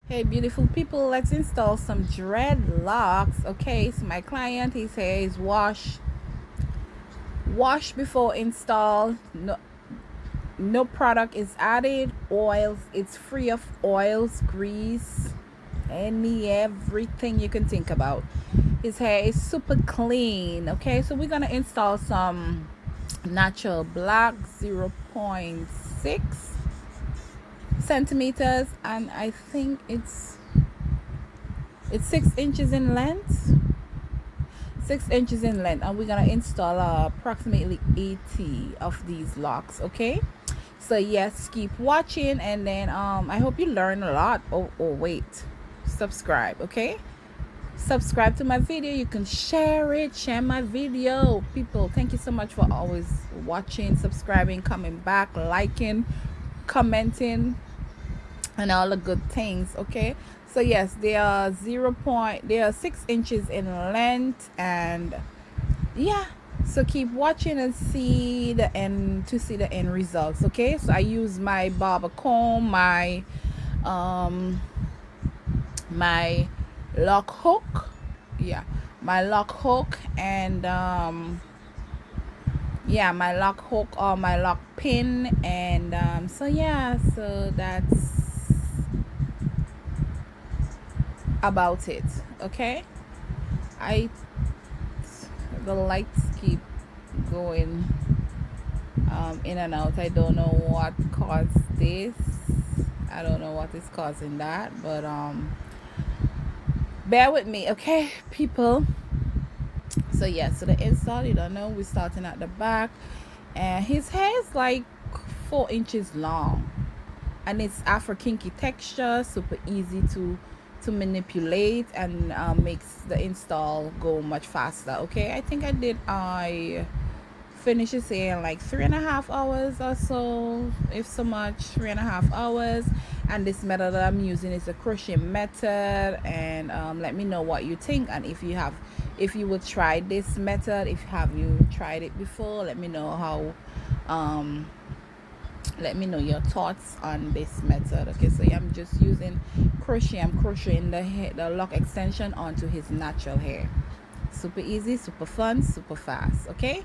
Hey beautiful people, let's install some dreadlocks. Okay, so my client, his hair is wash before install. No product is added. Oils, it's free of oils, grease, everything you can think about. His hair is super clean. Okay, so we're gonna install some natural black 0.6 centimeters, and I think it's 6 inches in length. 6 inches in length, and we're gonna install approximately 80 of these locks. Okay, so yes, keep watching, and then I hope you learn a lot. Oh wait, subscribe. Okay, subscribe to my video. You can share it, share my video. People, thank you so much for always watching, subscribing, coming back, liking, commenting, and all the good things. Okay, so yes, they are they are 6 inches in length, and yeah, so keep watching and see the end results. Okay, so I use my barber comb, um my lock hook, yeah, my lock hook, and yeah, my lock hook or my lock pin, and so yeah, so that's about it. Okay, I the lights keep going in and out. I don't know what caused this. I don't know what is causing that, but bear with me, okay, people. So yeah, so the install, you don't know, we're starting at the back, and his hair is like 4 inches long, and it's afro kinky texture, super easy to manipulate, and makes the install go much faster. Okay, I think I finishes in like 3.5 hours or so, if so much, 3.5 hours. And this method that I'm using is a crochet method, and let me know what you think, and if you would try this method, if have you tried it before, let me know how let me know your thoughts on this method. Okay, so yeah, I'm just using crochet. I'm crocheting the lock extension onto his natural hair. Super easy, super fun, super fast. Okay,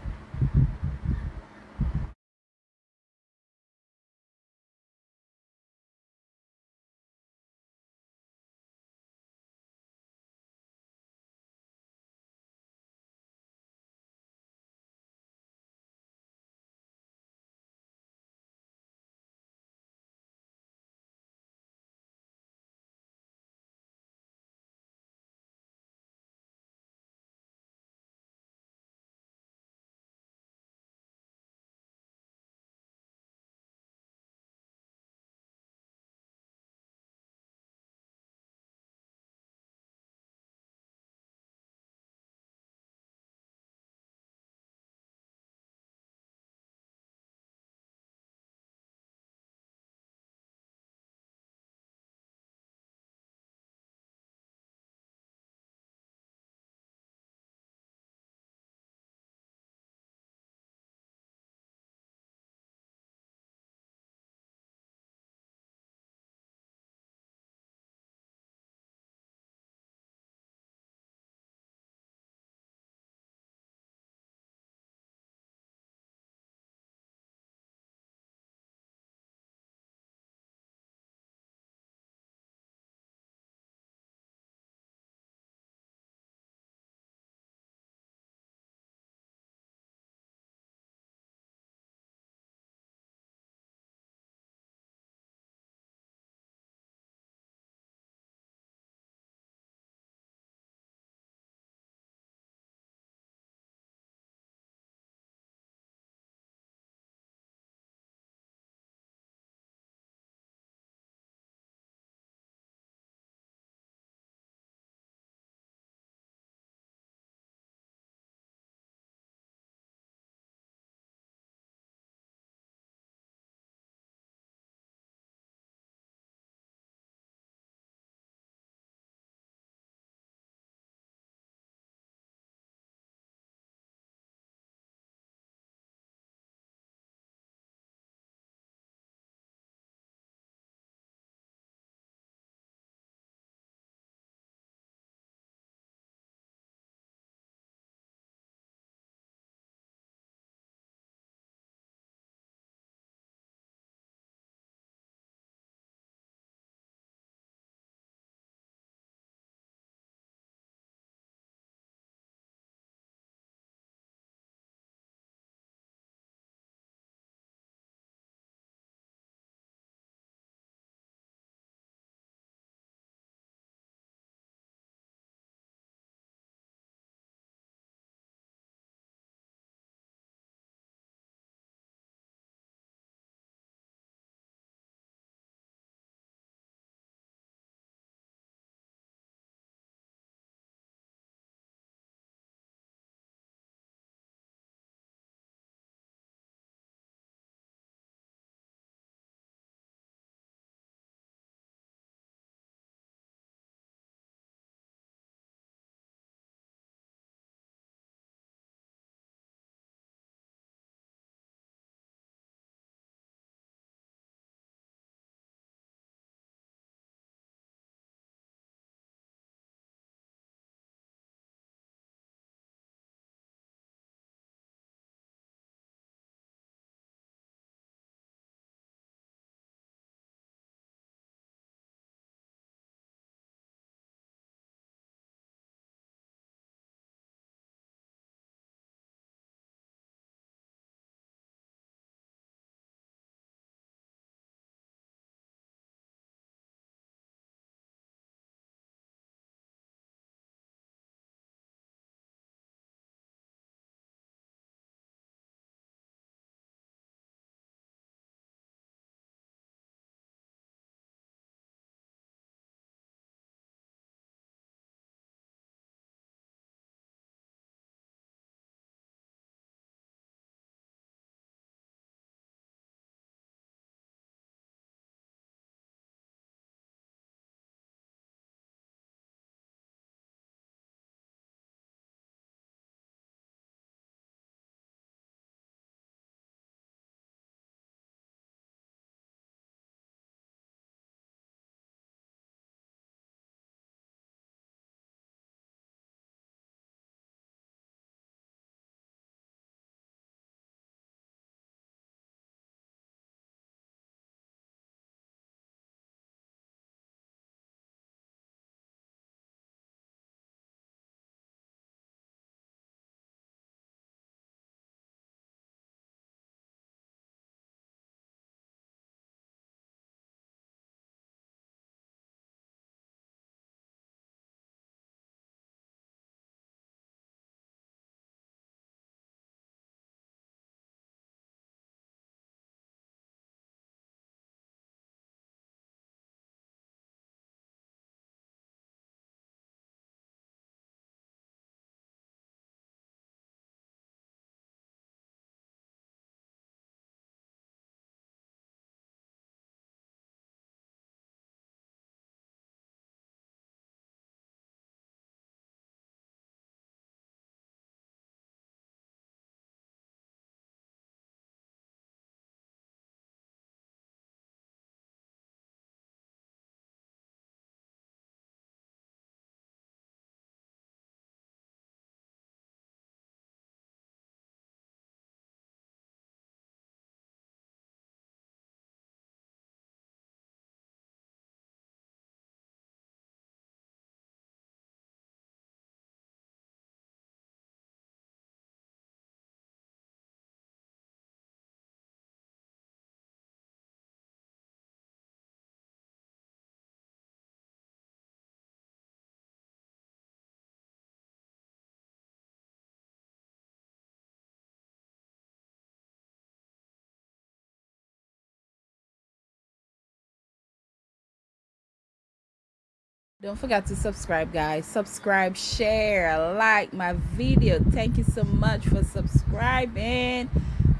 Don't forget to subscribe, guys. Subscribe, share, like my video. Thank you so much for subscribing.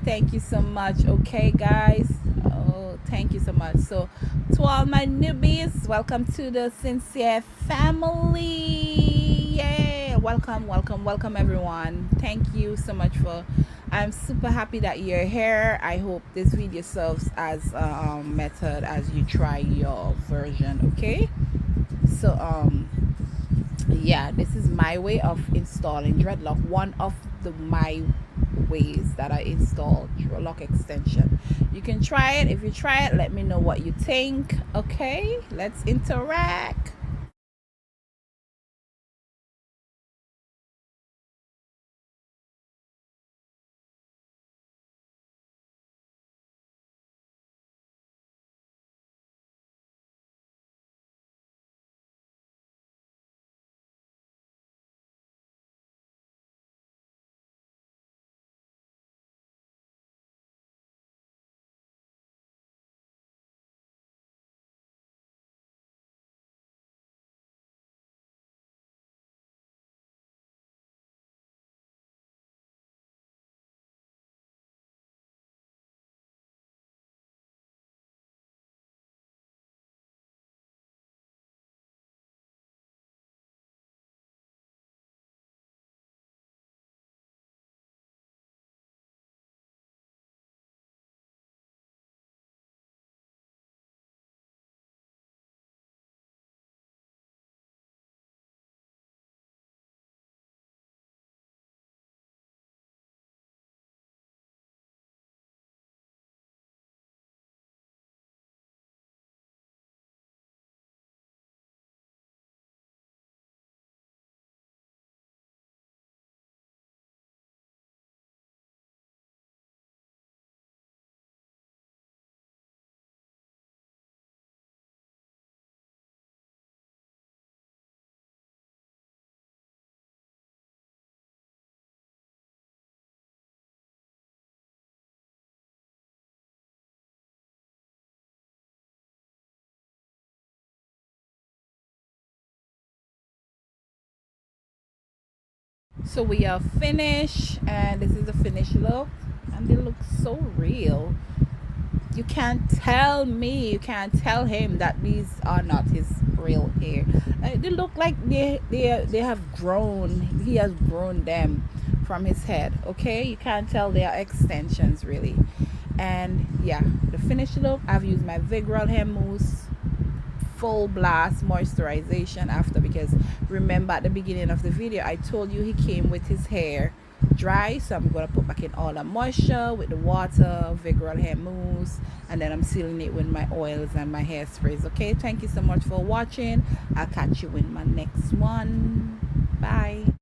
Thank you so much. Okay, guys. Oh, thank you so much. So to all my newbies, welcome to the Sincere family. Yeah, welcome everyone. Thank you so much for, I'm super happy that you're here. I hope this video serves as a method as you try your version. Okay, so yeah, this is my way of installing dreadlock, one of my ways that I install dreadlock extension. You can try it. If you try it, let me know what you think. Okay, let's interact. So we are finished, and this is the finished look, and they look so real. You can't tell me, you can't tell him that these are not his real hair. They look like they have grown. He has grown them from his head. Okay, you can't tell they are extensions really. And yeah, the finished look, I've used my Vigorol hair mousse full blast moisturization after, because remember at the beginning of the video I told you he came with his hair dry, so I'm going to put back in all the moisture with the water, Vigorol hair mousse, and then I'm sealing it with my oils and my hairsprays. Okay, thank you so much for watching. I'll catch you in my next one. Bye.